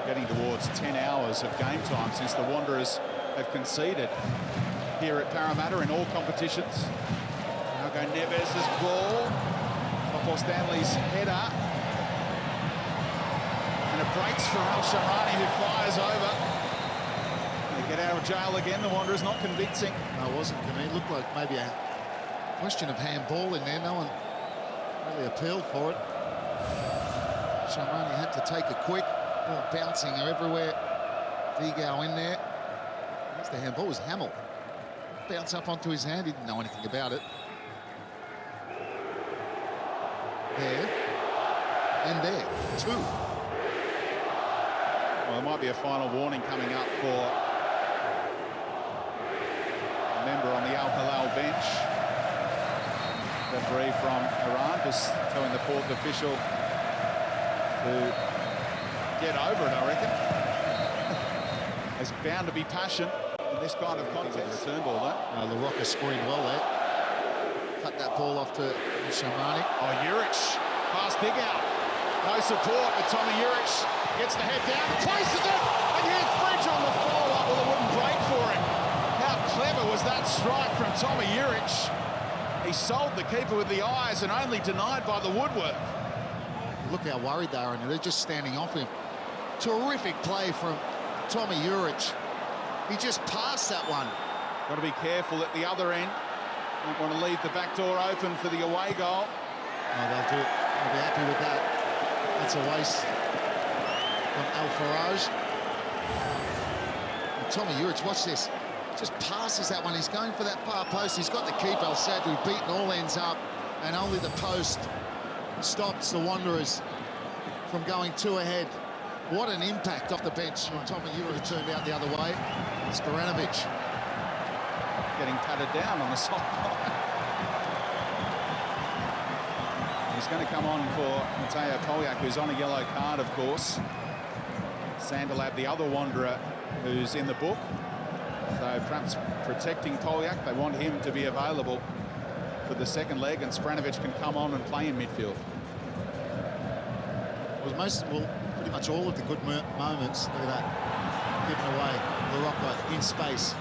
getting towards 10 hours of game time since the Wanderers have conceded here at Parramatta in all competitions. Thiago Neves' ball. Topo Stanley's header. And it breaks for Al-Shamrani, who fires over. They get out of jail again. The Wanderers not convincing. No, it wasn't. It looked like maybe a question of handball in there. No one really appealed for it. Shamrani had to take it quick. Ball bouncing everywhere. Vigo in there. That's the handball. It was Hamill. Bounce up onto his hand. He didn't know anything about it. There. And there. Two. Well, there might be a final warning coming up for a member on the Al Hilal bench. Referee from Iran just telling the fourth official to get over it, I reckon. There's bound to be passion in this kind of contest. Return ball, though. LaRocca screened well there. Cut that ball off to Shamrani. Oh, Juric, past dig out. No support, but Tomi Juric gets the head down, places it, and here's Fridge on the follow-up. Well, it wouldn't break for him. How clever was that strike from Tomi Juric? He sold the keeper with the eyes and only denied by the woodwork. Look how worried they are, and they're just standing off him. Terrific play from Tomi Juric. He just passed that one. Got to be careful at the other end. Don't want to leave the back door open for the away goal. Oh, they'll do it. They'll be happy with that. That's a waste from Al Faraj. And Tomi Juric, watch this. Just passes that one. He's going for that far post. He's got the keeper, El Sadri, beaten all ends up, and only the post stops the Wanderers from going two ahead. What an impact off the bench from Tomi Juric, turned out the other way. Spiranovic getting patted down on the sideline. He's going to come on for Ante Covic, who's on a yellow card, of course. Sandelab, the other Wanderer, who's in the book. So perhaps protecting Covic, they want him to be available for the second leg, and Spiranovic can come on and play in midfield. Well, pretty much all of the good moments, look at that, given away. LaRocca in space.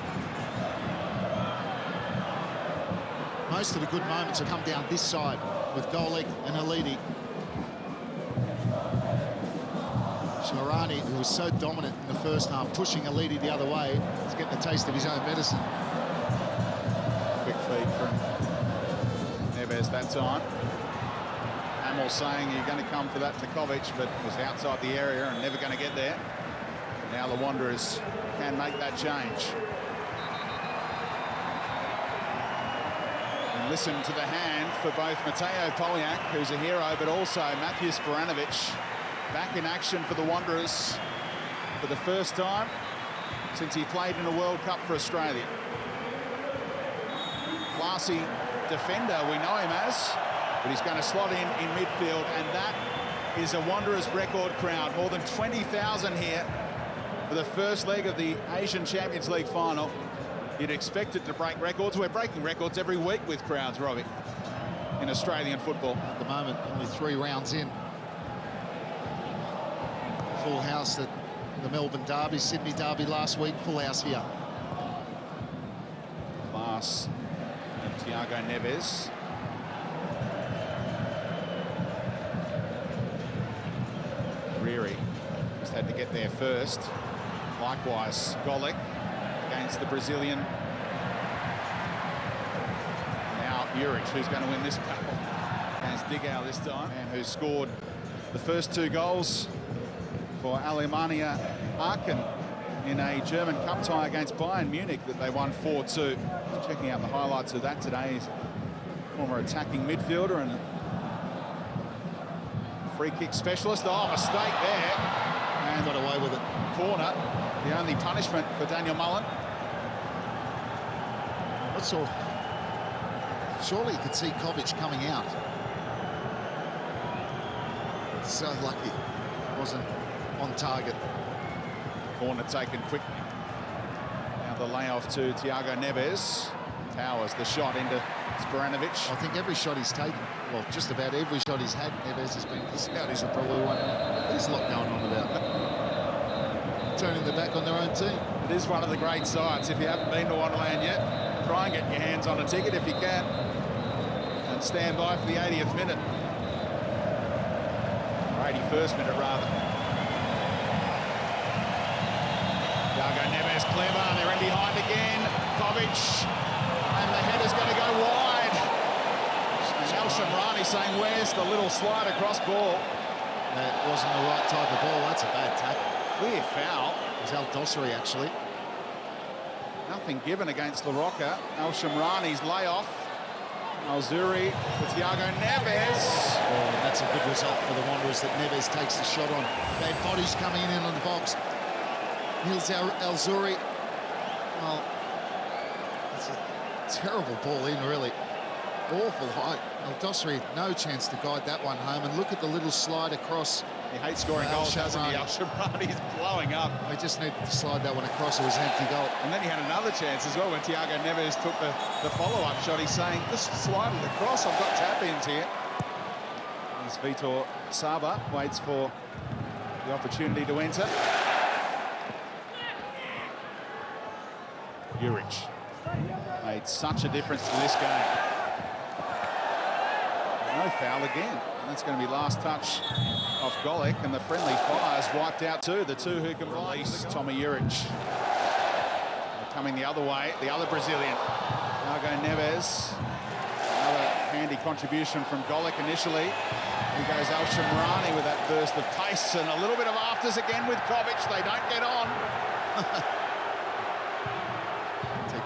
Most of the good moments have come down this side with Golik and Halidi. Shamrani, who was so dominant in the first half, pushing Halidi the other way, is getting a taste of his own medicine. Quick feed from Neves that time. Hamill saying you're going to come for that to Covic, but was outside the area and never going to get there. Now the Wanderers can make that change. And listen to the hand for both Mateo Poliak, who's a hero, but also Matthew Spiranovic, back in action for the Wanderers for the first time since he played in a World Cup for Australia. Classy defender, we know him as, but he's going to slot in midfield, and that is a Wanderers record crowd. More than 20,000 here for the first leg of the Asian Champions League final. You'd expect it to break records. We're breaking records every week with crowds, Robbie, in Australian football. At the moment, only 3 rounds in. Full house at the Melbourne Derby, Sydney Derby last week, full house here. Class of Thiago Neves. Riri just had to get there first. Likewise, Golik against the Brazilian. Now Juric, who's going to win this battle against Digau this time, and who scored the first 2 goals for Alemannia Aachen in a German Cup tie against Bayern Munich that they won 4-2. Checking out the highlights of that today. He's a former attacking midfielder and free kick specialist. Oh, mistake there. And got away with it. Corner, the only punishment for Daniel Mullen. What's all? Surely you could see Covic coming out. So lucky wasn't on target. Corner taken quickly. Now the layoff to Thiago Neves. Towers the shot into Spiranovic. I think every shot he's taken, well, just about every shot he's had, Neves has been pissing out. He's probably one. There's a lot going on about. turning their back on their own team. It is one of the great sights. If you haven't been to Wonderland yet, try and get your hands on a ticket if you can. And stand by for the 80th minute. Or 81st minute, rather. Thiago Neves clever, they're in behind again. Covic, and the header's going to go wide. And El Shamrani saying, where's the little slide across ball? That wasn't the right type of ball. That's a bad tackle. Clear foul. It was El Dosseri, actually. Nothing given against La Roca. El Shamrani's layoff. Al-Zuri for Thiago Neves. Oh, that's a good result for the Wanderers that Neves takes the shot on. Bad bodies coming in on the box. Here's Al-Zuri. Well, it's a terrible ball in, really. Awful height. El Dosseri, no chance to guide that one home. And look at the little slide across. He hates scoring goals, doesn't he? El Shamrani's blowing up. They just needed to slide that one across. It was an empty goal. And then he had another chance as well when Thiago Neves took the follow-up shot. He's saying, just slide it across. I've got tap-ins here. As Vitor Saba waits for the opportunity to enter. Juric made such a difference to this game. No foul again. And that's going to be last touch off Golic, and the friendly fire's wiped out too. The two who can release Tomi Juric. Coming the other way, the other Brazilian. Thiago Neves. Another handy contribution from Golic initially. Here goes El Shamrani with that burst of pace, and a little bit of afters again with Covic. They don't get on.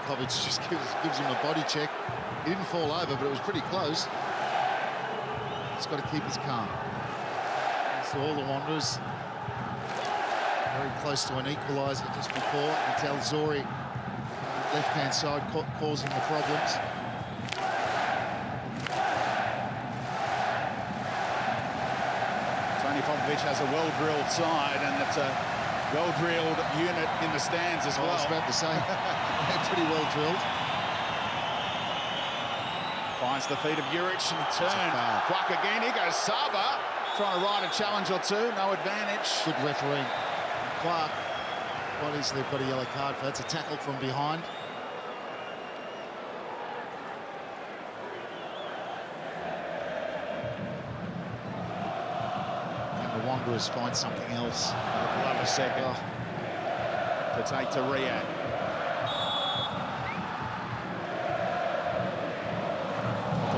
Covic just gives him a body check. He didn't fall over, but it was pretty close. He's got to keep his calm. So all the Wanderers very close to an equaliser just before. It's Al-Zuri, left-hand side, causing the problems. Tony Popovic has a well-drilled side, and it's a well-drilled unit in the stands as well. I was about to say, they're pretty well drilled. Finds the feet of Juric and turn. Quack again. Here goes Saba, trying to ride a challenge or two. No advantage. Good refereeing. Clark, what is they've got a yellow card for? That's a tackle from behind. And the Wanderers find something else. I'd love a second to take to Riyadh.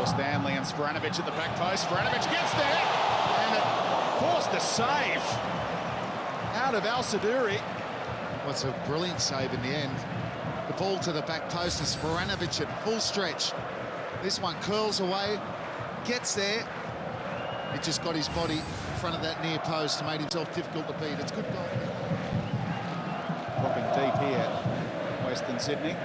Stanley and Spiranovic at the back post. Spiranovic gets there, and it forced a save out of Al-Saduri. Well, it's a brilliant save in the end. The ball to the back post, and Spiranovic at full stretch. This one curls away, gets there. It just got his body in front of that near post and made himself difficult to beat. It's good goal. Dropping deep here, Western Sydney.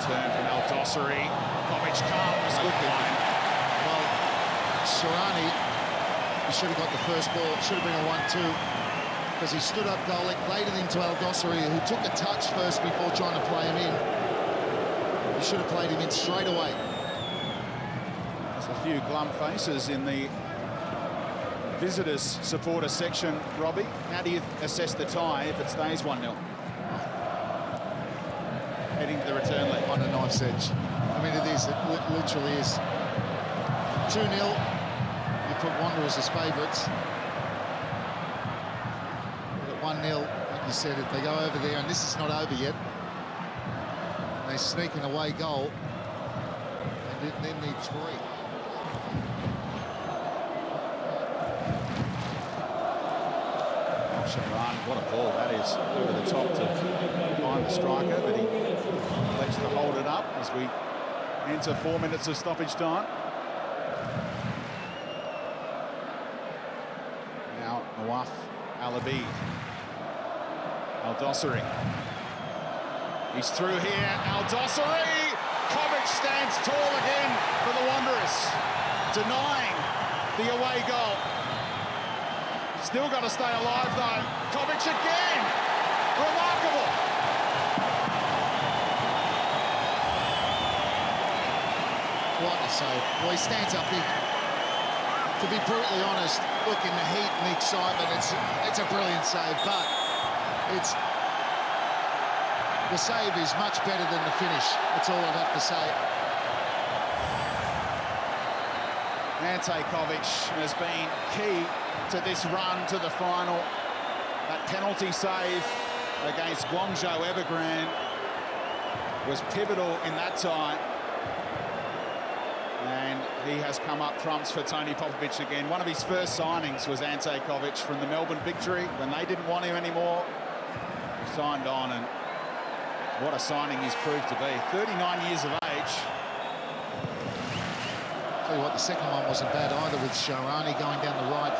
Turn from El Dosseri. Covic comes. Good line. Well, Sharani, he should have got the first ball. It should have been a 1-2 because he stood up Golic, laid it into El Dosseri, who took a touch first before trying to play him in. He should have played him in straight away. There's a few glum faces in the visitors' supporter section, Robbie. How do you assess the tie if it stays 1-0? Heading to the return leg. On a knife's edge. I mean, it is. It literally is. 2-0. You put Wanderers as favourites. But at 1-0, like you said, if they go over there, and this is not over yet, and they sneak an away goal, they then need 3. Sharon, what a ball that is. Over the top to find the striker, but he elects to hold it up as we enter 4 minutes of stoppage time. Now Nawaf Al-Abid. El Dosseri. He's through here. El Dosseri! Covic stands tall again for the Wanderers, denying the away goal. Still got to stay alive, though. Covic again! Remarkable! What a save. Well, he stands up big. To be brutally honest, look, in the heat and the excitement, it's a brilliant save, but the save is much better than the finish. That's all I'd have to say. Ante Covic has been key to this run to the final. That penalty save against Guangzhou Evergrande was pivotal in that tie. And he has come up trumps for Tony Popovic again. One of his first signings was Ante Covic from the Melbourne Victory. When they didn't want him anymore, he signed on, and what a signing he's proved to be. 39 years of age. Tell you what, the second one wasn't bad either, with Sharani going down the right,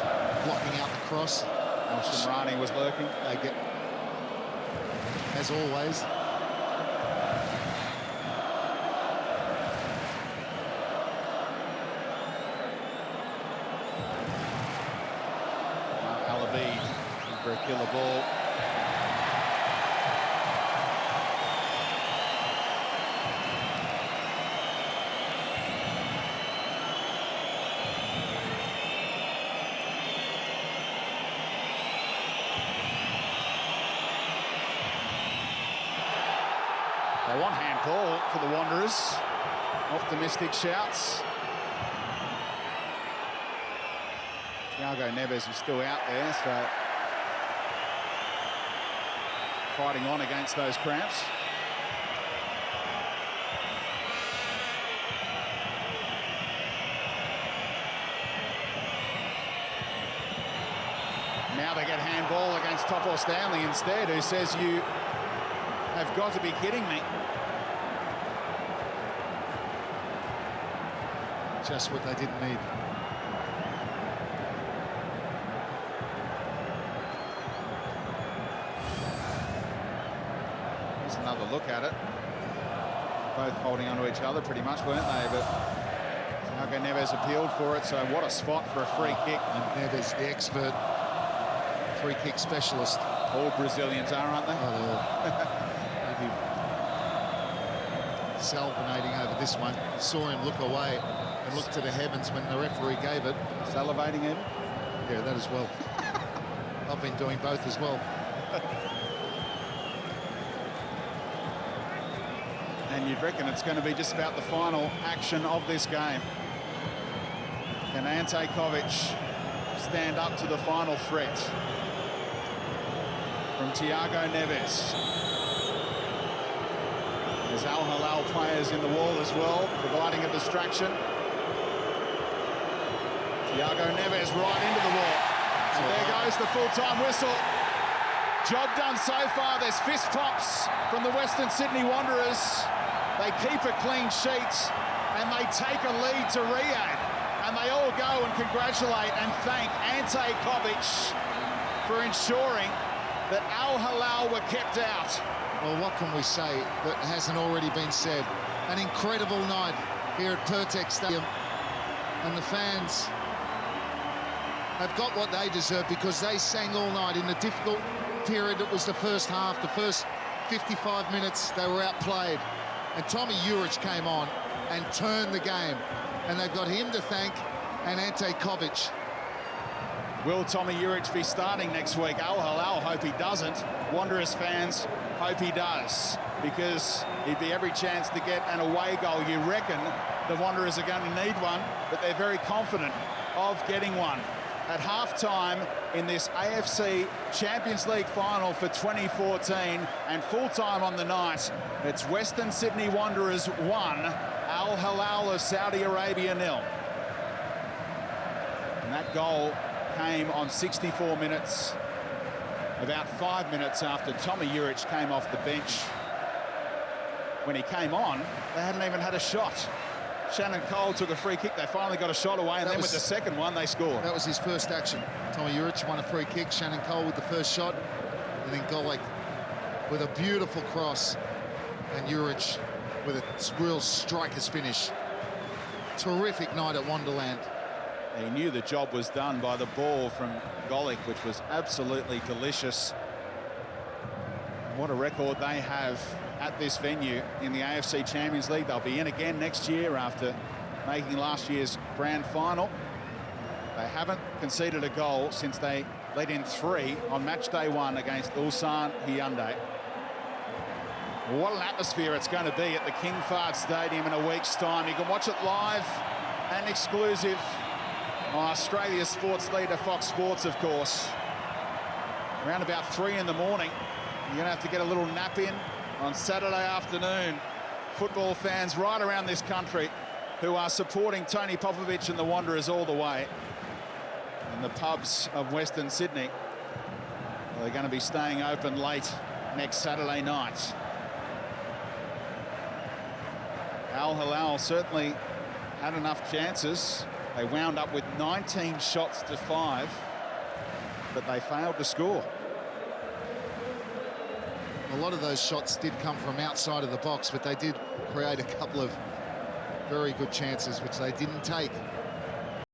blocking out the cross. Shamrani was lurking. They get, as always. Alabi for a killer ball. They want handball for the Wanderers. Optimistic shouts. Thiago Neves is still out there, so fighting on against those cramps. Now they get handball against Topo Stanley instead, who says, "You have got to be kidding me." Just what they didn't need. Here's another look at it. Both holding onto each other pretty much, weren't they? But Thiago Neves appealed for it, so what a spot for a free kick. And Neves, the expert free kick specialist. All Brazilians are, aren't they? Oh, they all. Maybe salivating over this one. Saw him look away and look to the heavens when the referee gave it. Salivating even? Yeah, that as well. I've been doing both as well. And you'd reckon it's going to be just about the final action of this game. Can Ante Covic stand up to the final threat from Thiago Neves? There's Al Hilal players in the wall as well, providing a distraction. Thiago Neves right into the wall. And there goes the full-time whistle. Job done so far. There's fist pumps from the Western Sydney Wanderers. They keep a clean sheet and they take a lead to Riyadh. And they all go and congratulate and thank Ante Covic for ensuring that Al Hilal were kept out. Well, what can we say that hasn't already been said? An incredible night here at Pertex Stadium. And the fans have got what they deserve because they sang all night in the difficult period that was the first half. The first 55 minutes, they were outplayed. And Tomi Juric came on and turned the game. And they've got him to thank and Ante Covic. Will Tomi Juric be starting next week? Al Hilal hope he doesn't. Wanderers fans hope he does, because he'd be every chance to get an away goal. You reckon the Wanderers are going to need one, but they're very confident of getting one. At half-time in this AFC Champions League final for 2014, and full-time on the night, it's Western Sydney Wanderers 1, Al Hilal of Saudi Arabia 0. And that goal came on 64 minutes, about 5 minutes after Tomi Juric came off the bench. When he came on, they hadn't even had a shot. Shannon Cole took a free kick. They finally got a shot away, and then with the second one, they scored. That was his first action. Tomi Juric won a free kick. Shannon Cole with the first shot, and then Golic with a beautiful cross, and Juric with a real striker's finish. Terrific night at Wonderland. He knew the job was done by the ball from Golic, which was absolutely delicious. What a record they have at this venue in the AFC Champions League. They'll be in again next year after making last year's grand final. haven't conceded a goal since they led in 3 on match day 1 against Ulsan Hyundai. What an atmosphere it's going to be at the King Fahd Stadium in a week's time. You can watch it live and exclusive on Australia's sports leader, Fox Sports, of course. Around about 3 in the morning. You're going to have to get a little nap in on Saturday afternoon. Football fans right around this country who are supporting Tony Popovic and the Wanderers all the way. In the pubs of Western Sydney, they're going to be staying open late next Saturday night. Al Hilal certainly had enough chances. They wound up with 19 shots to 5, but they failed to score. A lot of those shots did come from outside of the box, but they did create a couple of very good chances, which they didn't take.